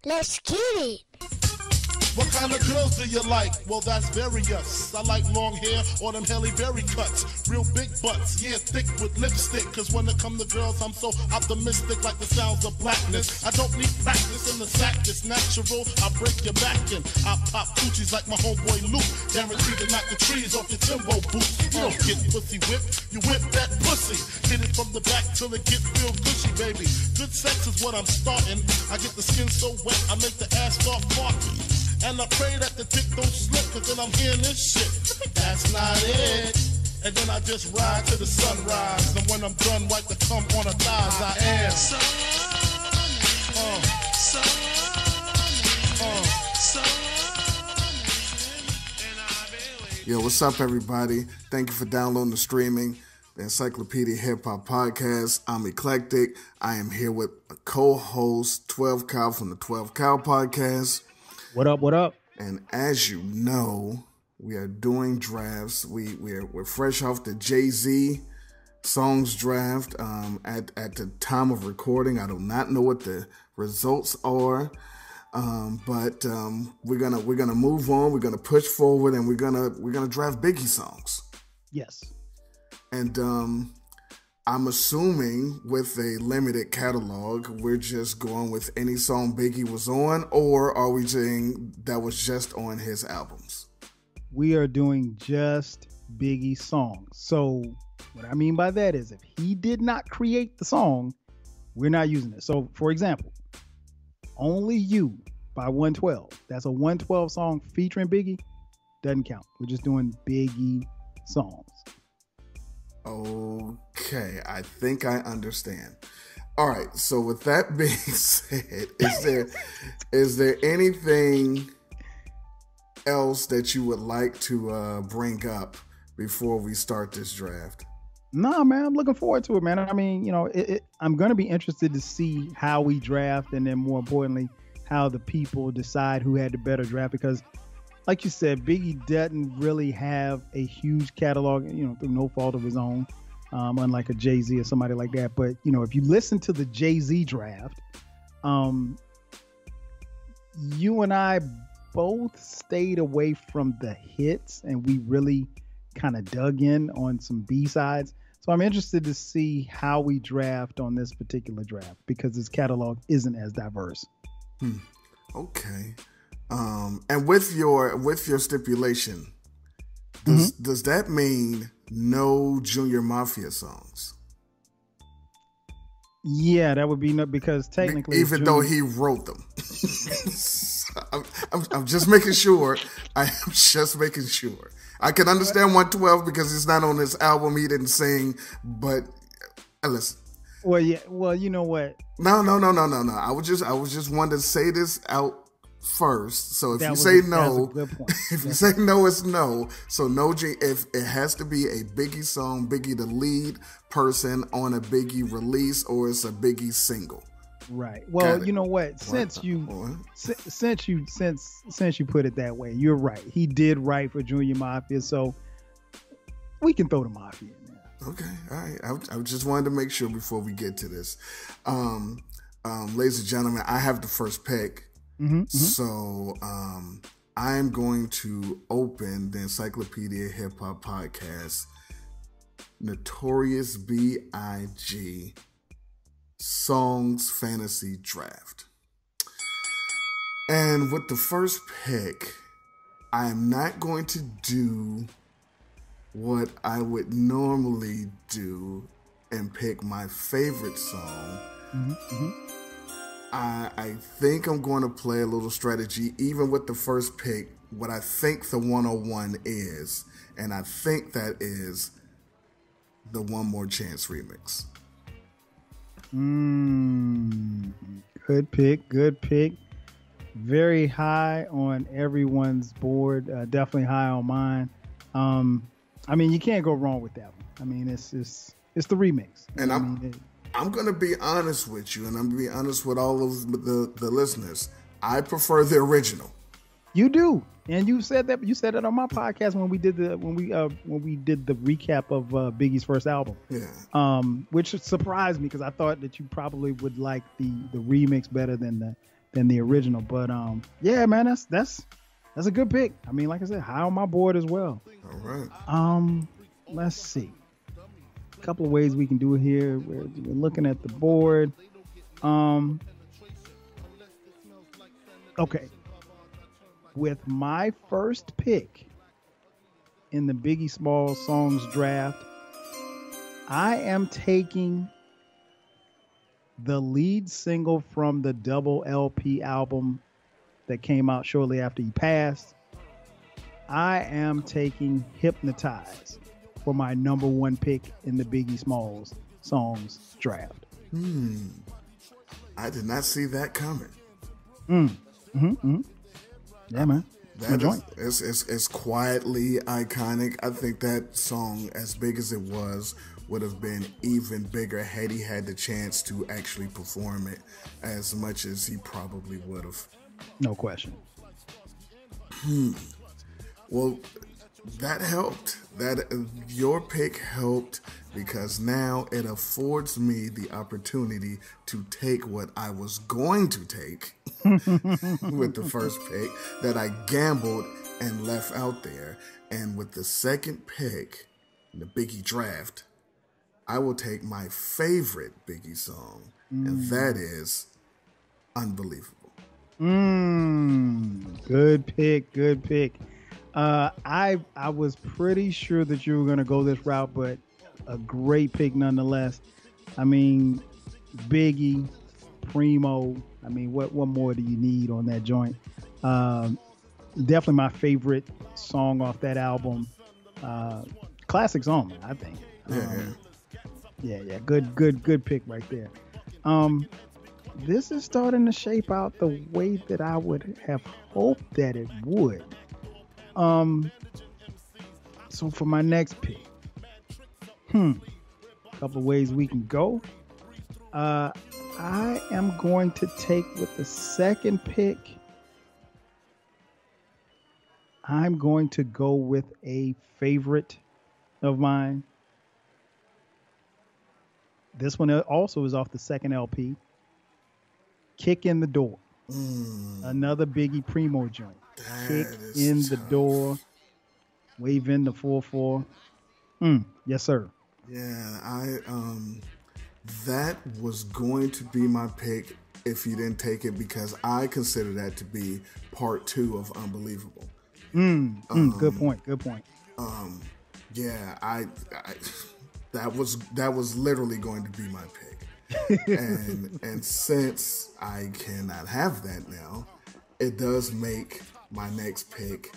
Let's get it. What kind of girls do you like? Well, that's various. I like long hair or them Halle Berry cuts. Real big butts, yeah, thick with lipstick. Cause when it come to girls, I'm so optimistic like the sounds of blackness. I don't need practice in the sack, it's natural. I break your back and I pop coochies like my homeboy Luke. Guaranteed to knock the trees off your Timbo boots. You don't get pussy whipped, you whip that pussy. Hit it from the back till it get real gushy, baby. Good sex is what I'm starting. I get the skin so wet, I make the ass start farting. And I pray that the dick don't slip, cause then I'm hearing this shit. That's not it. And then I just ride to the sunrise. And when I'm done, wipe the cum on her thighs. I am. Yo, what's up, everybody? Thank you for downloading the streaming, the Encyclopedia Hip Hop Podcast. I'm Eclectic. I am here with a co-host, 12 Cal from the 12 Cal Podcast. What up, what up? And as you know, we are doing drafts. We're fresh off the Jay-Z songs draft. At the time of recording, I do not know what the results are. But we're gonna move on. We're gonna push forward, and we're gonna draft Biggie songs. Yes. And I'm assuming with a limited catalog, we're just going with any song Biggie was on, or are we saying that was just on his albums? We are doing just Biggie songs. So what I mean by that is if he did not create the song, we're not using it. So for example, Only You by 112. That's a 112 song featuring Biggie. Doesn't count. We're just doing Biggie songs. Okay, I think I understand. All right, so with that being said, is there anything else that you would like to bring up before we start this draft? Nah, man, I'm looking forward to it, man. I mean, you know, I'm going to be interested to see how we draft, and then more importantly, how the people decide who had the better draft, because like you said, Biggie doesn't really have a huge catalog, you know, through no fault of his own, unlike a Jay-Z or somebody like that. But, you know, if you listen to the Jay-Z draft, you and I both stayed away from the hits, and we really kind of dug in on some B-sides. So I'm interested to see how we draft on this particular draft, because his catalog isn't as diverse. Okay. And with your stipulation, does that mean no Junior Mafia songs? Yeah, that would be no, because technically, even though he wrote them. I'm just making sure. I am just making sure. I can understand 112 because it's not on this album. He didn't sing, but listen. Well, yeah. Well, you know what? No. I was just wanting to say this out first. So if you say no, if you say no, it's no. So no, if it has to be a Biggie song, Biggie the lead person on a Biggie release, or it's a Biggie single. Right. Well, you know what? Since you put it that way, you're right. He did write for Junior Mafia, so we can throw the Mafia in there. Okay. All right. I just wanted to make sure before we get to this. Ladies and gentlemen, I have the first pick. So I'm going to open the Encyclopedia Hip Hop Podcast Notorious BIG Songs Fantasy Draft. And with the first pick, I am not going to do what I would normally do and pick my favorite song. I think I'm going to play a little strategy, even with the first pick, what I think the 101 is. And I think that is the One More Chance remix. Good pick. Very high on everyone's board. Definitely high on mine. I mean, you can't go wrong with that one. I mean, it's the remix. And I'm going to be honest with you, and I'm going to be honest with all of the listeners. I prefer the original. You do. And you said that on my podcast when we did the recap of Biggie's first album. Yeah. Which surprised me because I thought that you probably would like the remix better than the original. But yeah, man, that's a good pick. I mean, like I said, high on my board as well. All right. Let's see. A couple of ways we can do it here. We're looking at the board. Okay. With my first pick in the Biggie Smalls songs draft, I am taking the lead single from the double LP album that came out shortly after he passed. I am taking Hypnotize for my number one pick in the Biggie Smalls songs draft. I did not see that coming. Yeah, man. It's quietly iconic. I think that song, as big as it was, would have been even bigger had he had the chance to actually perform it as much as he probably would have. No question. Well, that helped. Your pick helped because now it affords me the opportunity to take what I was going to take with the first pick that I gambled and left out there. And with the second pick in the Biggie draft, I will take my favorite Biggie song, and that is Unbelievable. Good pick. I was pretty sure that you were going to go this route, but a great pick nonetheless. I mean, Biggie, Primo. I mean, what more do you need on that joint? Definitely my favorite song off that album. Classic song, man, I think. Yeah. Good pick right there. This is starting to shape out the way that I would have hoped that it would. So for my next pick, a couple of ways we can go. I am going to take with the second pick. I'm going to go with a favorite of mine. This one also is off the second LP. Kick in the Door. Another Biggie Primo joint. Kick in the Door. Wave in the 4-4. Yes, sir. Yeah, that was going to be my pick if you didn't take it because I consider that to be part 2 of Unbelievable. Good point. Yeah, I that was literally going to be my pick. and since I cannot have that now, it does make my next pick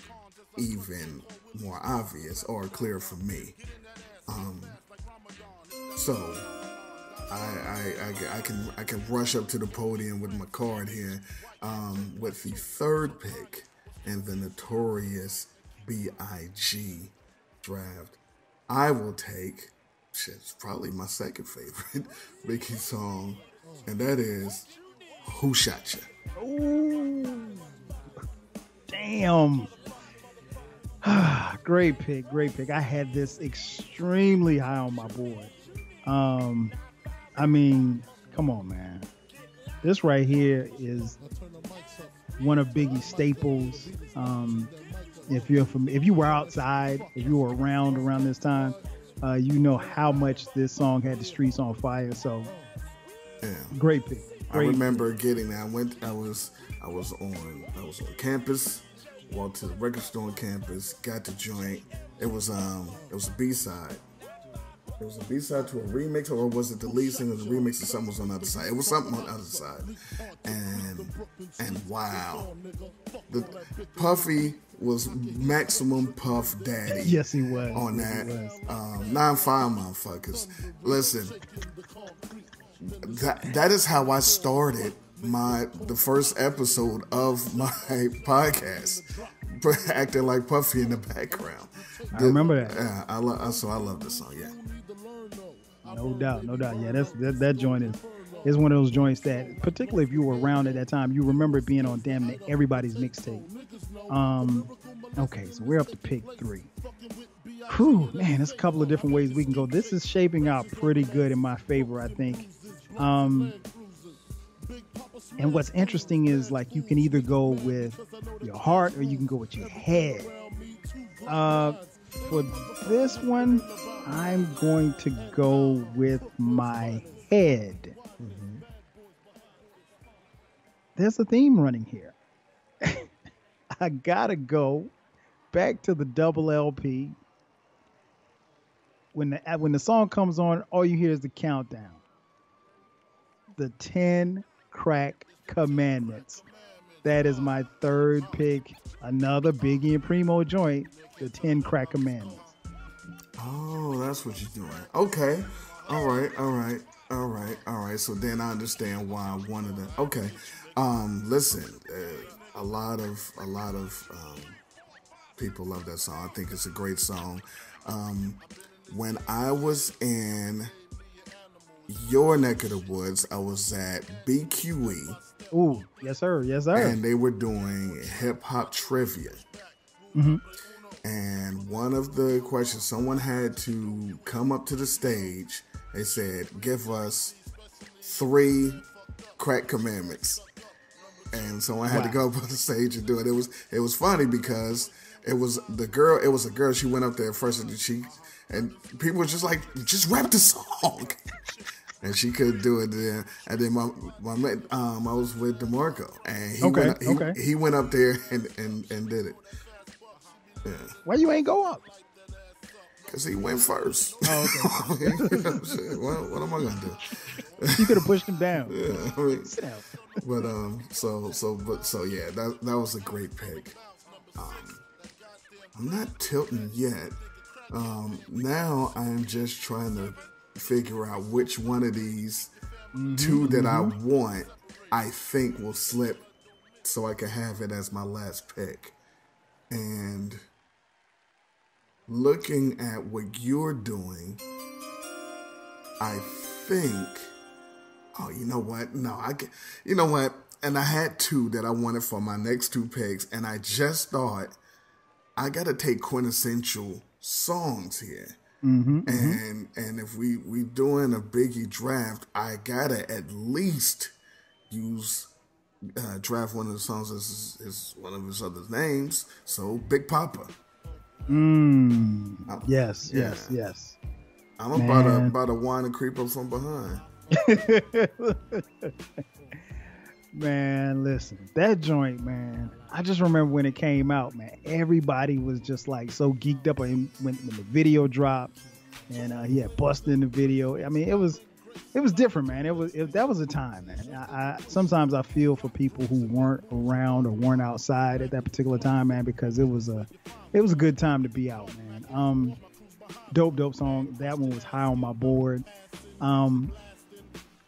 even more obvious or clear for me. So I can rush up to the podium with my card here with the third pick in the Notorious BIG draft. I will take it's probably my second favorite Biggie song, and that is Who Shot Ya? Ooh, damn. Great pick. I had this extremely high on my board. I mean, come on, man. This right here is one of Biggie's staples. If you were outside, if you were around this time, you know how much this song had the streets on fire. So, yeah. Great pick. I remember getting that. I was on campus. Walked to the record store on campus. Got the joint. It was a B-side. It was a B-side to a remix, or was it the lead single? The remix, or something was on the other side. It was something on the other side. And wow, the Puffy was maximum Puff Daddy. Yes, he was on that. 9-5 motherfuckers. Listen, that is how I started the first episode of my podcast, acting like Puffy in the background. I remember that. Yeah, I love this song. Yeah, no doubt. Yeah, that joint is one of those joints that, particularly if you were around at that time, you remember it being on damn near everybody's mixtape. Okay, so we're up to pick 3. Whew, man, there's a couple of different ways we can go. This is shaping out pretty good in my favor, I think. And what's interesting is like you can either go with your heart or you can go with your head. For this one, I'm going to go with my head. Mm-hmm. There's a theme running here. I gotta go back to the double LP. When the song comes on, all you hear is the countdown. The 10 Crack Commandments. That is my third pick. Another Biggie and Primo joint. The 10 Crack Commandments. Oh, that's what you're doing. Okay. All right. So then I understand why I wanted to. Okay. Listen, a lot of people love that song. I think it's a great song. When I was in your neck of the woods, I was at BQE. Ooh, yes sir. And they were doing hip hop trivia. Mm-hmm. And one of the questions, someone had to come up to the stage. They said, "Give us 3 crack commandments." And someone had to go up on the stage and do it. It was funny because it was a girl. She went up there first and people were just like, "Just rap the song." And she couldn't do it then. And then I was with DeMarco, and he went up there and did it. Yeah. Why you ain't go up? Because he went first. Oh, okay. What am I gonna do? You could have pushed him down. Yeah, I mean, but yeah, that was a great pick. I'm not tilting yet. Now I'm just trying to figure out which one of these 2 that I want I think will slip, so I can have it as my last pick. And looking at what you're doing, I think, you know what? No, you know what? And I had 2 that I wanted for my next 2 picks, and I just thought I got to take quintessential songs here. And if we doing a Biggie draft, I gotta at least use draft one of the songs is one of his other names. So Big Papa. Yes. I'm about to whine and creep up from behind. Man, listen, that joint, man. I just remember when it came out, man. Everybody was just like so geeked up when the video dropped, and he had busted in the video. I mean, it was different, man. That was a time, man. I sometimes I feel for people who weren't around or weren't outside at that particular time, man, because it was a good time to be out, man. Dope song. That one was high on my board.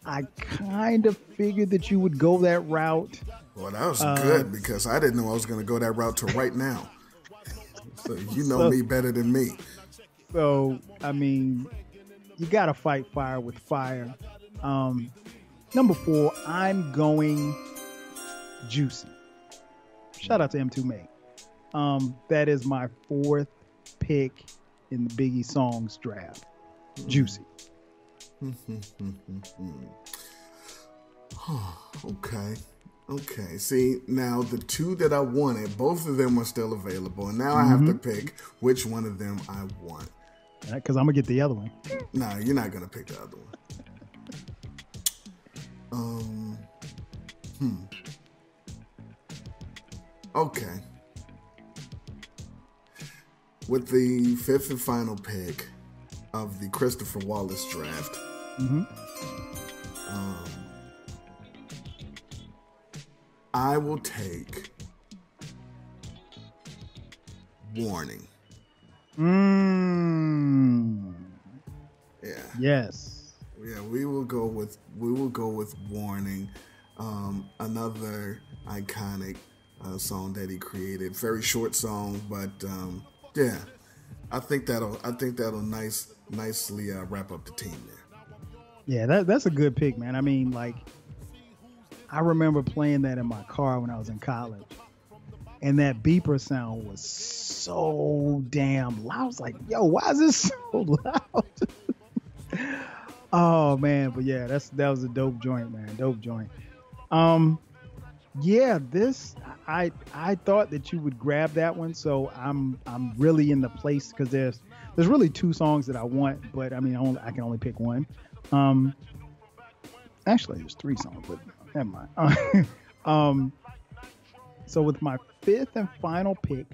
I kind of figured that you would go that route. Well, that was good because I didn't know I was going to go that route to right now. So you know me better than me. So, I mean, you got to fight fire with fire. Number 4, I'm going Juicy. Shout out to M2 May. That is my 4th pick in the Biggie Songs draft. Juicy. Okay. See, now the 2 that I wanted, both of them are still available, and now I have to pick which one of them I want. Because I'm gonna get the other one. No, you're not gonna pick the other one. Okay. With the 5th and final pick of the Christopher Wallace draft, I will take Warning. Yeah. Yes. Yeah, we will go with Warning. Another iconic song that he created. Very short song, but yeah. I think that'll nicely wrap up the team there. Yeah, that's a good pick, man. I mean, like, I remember playing that in my car when I was in college. and that beeper sound was so damn loud. I was like, yo, why is this so loud? Oh man, but yeah, that was a dope joint, man. Dope joint. Yeah, this I thought that you would grab that one, so I'm really in the place because there's really two songs that I want, but I mean I can only pick one. Actually, there's three songs, but never mind. So with my fifth and final pick,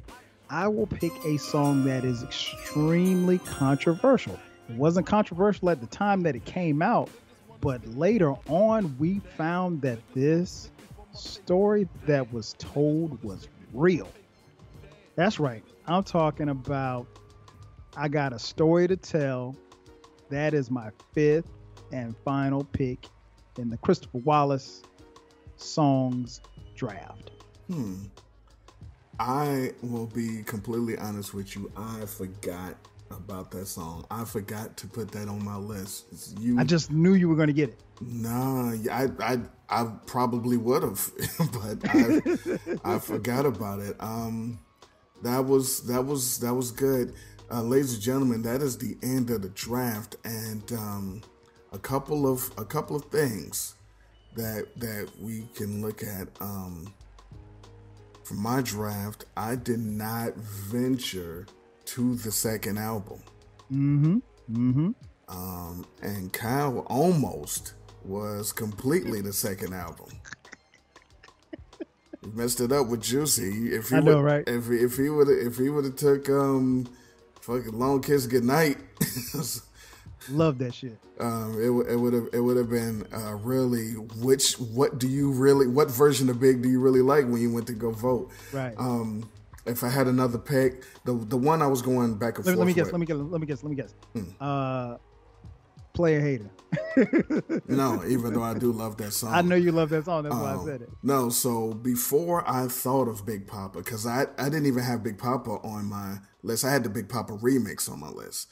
I will pick a song that is extremely controversial. It wasn't controversial at the time that it came out, but later on we found that this story that was told was real. That's right. I'm talking about I Got a Story to Tell. That is my fifth and final pick in the Christopher Wallace songs draft. I will be completely honest with you. I forgot about that song. I forgot to put that on my list. I just knew you were going to get it. Nah, I probably would have, but I forgot about it. That was good, ladies and gentlemen. That is the end of the draft, and a couple of things that we can look at. For my draft, I did not venture to the second album. And Kyle almost was completely the second album. He messed it up with Juicy. If he I know, right? If he would have took fucking Long Kiss Goodnight. Love that shit. It would have been really what version of Big do you really like when you went to go vote? Right. If I had another pick, the one I was going back and forth. Let me guess. Player Hater. No, even though I do love that song. I know you love that song. That's why I said it. No, so before I thought of Big Papa, because I didn't even have Big Papa on my list. I had the Big Papa remix on my list.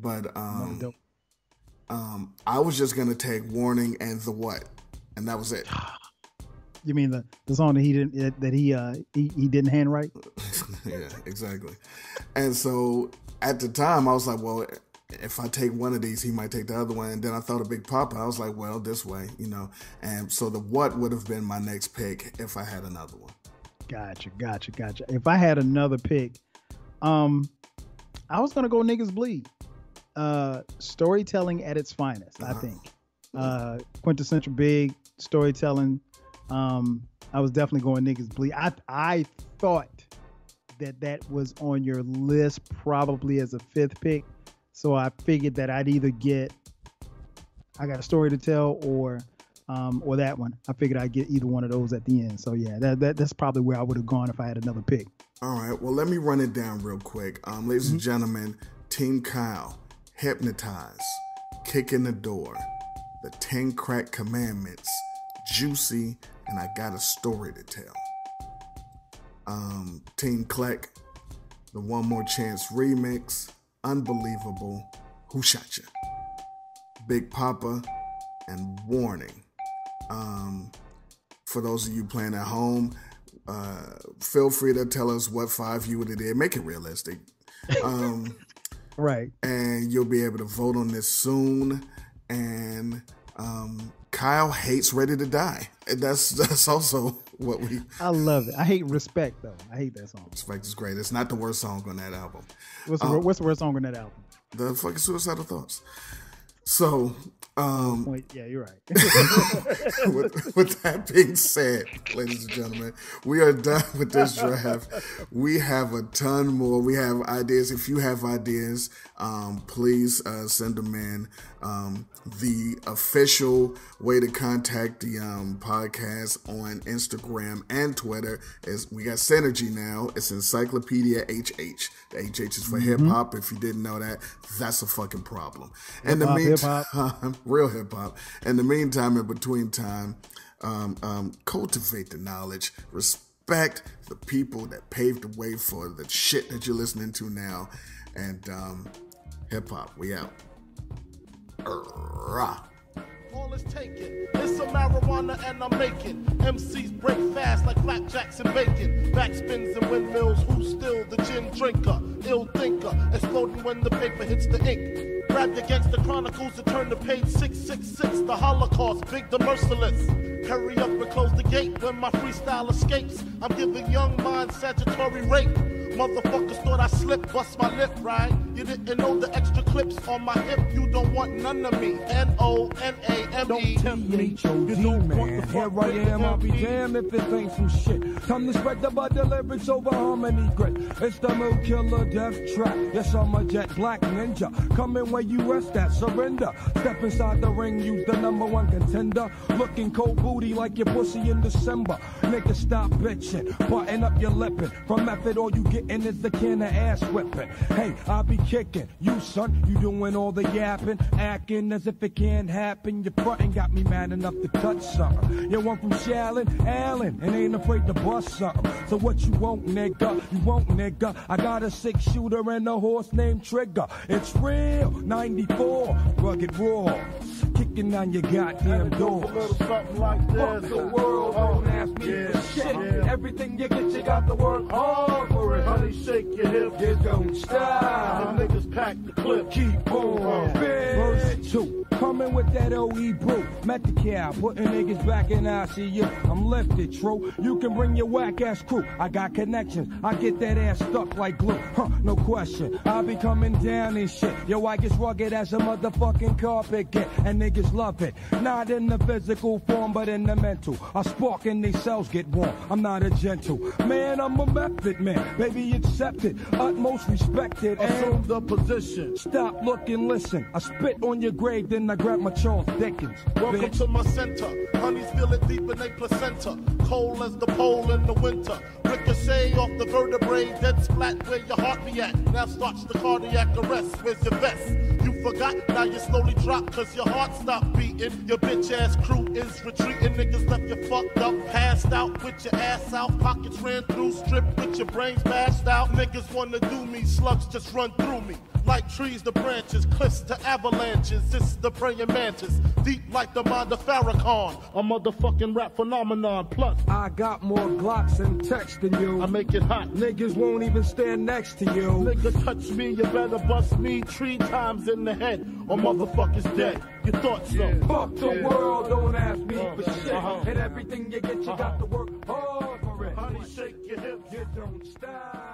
But I was just gonna take Warning and The What, and that was it. You mean the song that he didn't handwrite? Yeah, exactly. And so at the time I was like, well, if I take one of these, he might take the other one. And then I thought of Big Papa. I was like, well, this way, And so The What would have been my next pick if I had another one. Gotcha. If I had another pick, I was gonna go Niggas Bleed. Storytelling at its finest, I think. Quintessential Big storytelling. I was definitely going Niggas Bleed. I thought that was on your list probably as a fifth pick. So I figured that I'd either get I Got a Story to Tell or that one. I figured I'd get either one of those at the end. So yeah, that's probably where I would have gone if I had another pick. All right. Well, let me run it down real quick. Ladies and gentlemen, Team Kyle, Hypnotize, Kick in the Door, The 10 Crack Commandments, Juicy, and I Got a Story to Tell. Team Kleck, The One More Chance remix, Unbelievable, Who Shot Ya, Big Papa, and Warning. For those of you playing at home, feel free to tell us what 5 you would have did. Make it realistic. Right. And you'll be able to vote on this soon. And Kyle hates Ready to Die. And that's also what we... I love it. I hate Respect, though. I hate that song. Respect is great. It's not the worst song on that album. What's the worst song on that album? The fucking Suicidal Thoughts. So... yeah, you're right. with that being said, ladies and gentlemen, we are done with this draft. We have a ton more. We have ideas. If you have ideas, please send them in. The official way to contact the podcast on Instagram and Twitter is we got Synergy now. It's Encyclopedia HH. The HH is for hip hop. If you didn't know that, that's a fucking problem. In the meantime, real hip hop. In the meantime, in between time, cultivate the knowledge, respect the people that paved the way for the shit that you're listening to now, and hip hop. We out. all is taken. It's some marijuana and I'm making MCs break fast like flapjacks and bacon. Backspins and windmills, who's still the gin drinker? Ill thinker, exploding when the paper hits the ink. Grab your gangster chronicles and turn to page 666. The Holocaust, Big the Merciless. Hurry up and close the gate when my freestyle escapes. I'm giving young minds statutory rape. Motherfuckers thought I slipped, bust my lip, right? You didn't know the extra clips on my hip. You don't want none of me. N-O-N-A-M-E. Don't tempt me, you don't man. Here I am, I'll be damned if it ain't some shit. Time to spread the butter lyrics over harmony grit. It's the Mood Killer Death Trap. Yes, I'm a jet black ninja. Coming where you rest at, surrender. Step inside the ring, use the #1 contender. Looking cold booty like your pussy in December. Nigga, stop bitching, button up your lippin'. From method, all you gettin' is the can of ass whipping. Hey, I'll be kicking. You, son, you doing all the yapping, acting as if it can't happen. Your frontin' got me mad enough to touch something. You want from Shallon, Allen, and ain't afraid to bust something. So what you want, nigga? You want, nigga? I got a 6-shooter and a horse named Trigger. It's real, 94, rugged raw. Kicking on your goddamn doors. Something like this. Fuck the world, don't ask me for shit. Everything you get, you got to work hard for it. Honey, shake your hips. You don't stop. The niggas pack the clip. Keep on. Verse 2. Coming with that OE brew. Met the cow, putting niggas back in ICU. I'm lifted, true. You can bring your whack ass crew. I got connections. I get that ass stuck like glue. No question. I'll be coming down and shit. Yo, I get rugged as a motherfucking carpet get. And niggas love it. Not in the physical form, but in the mental. I spark and they cells get warm. I'm not a gentle man, I'm a method man. Baby, accept it. Utmost respected. Assume the position. Stop, look, and listen. I spit on your grave, then I grab my Charles Dickens. Welcome bitch. to my center. Honeys feel it deep in their placenta. Cold as the pole in the winter. Ricochet off the vertebrae, dead splat where your heart be at. Now starts the cardiac arrest. Where's your vest? You forgot, now you slowly drop cause your heart stopped beating. Your bitch ass crew is retreating. Niggas left you fucked up, passed out with your ass out. Pockets ran through, stripped with your brains bashed out. Niggas wanna do me, slugs just run through me. Like trees to branches, cliffs to avalanches. This is the praying mantis, deep like the mind of Farrakhan. A motherfucking rap phenomenon. Plus, I got more Glocks and text than you. I make it hot. Niggas won't even stand next to you. Nigga touch me, you better bust me 3 times in the head, or motherfucker's dead. You thought so? Yeah. Fuck the world, don't ask me for shit. And everything you get, you got to work hard for it. Honey, shake your hips. You don't stop.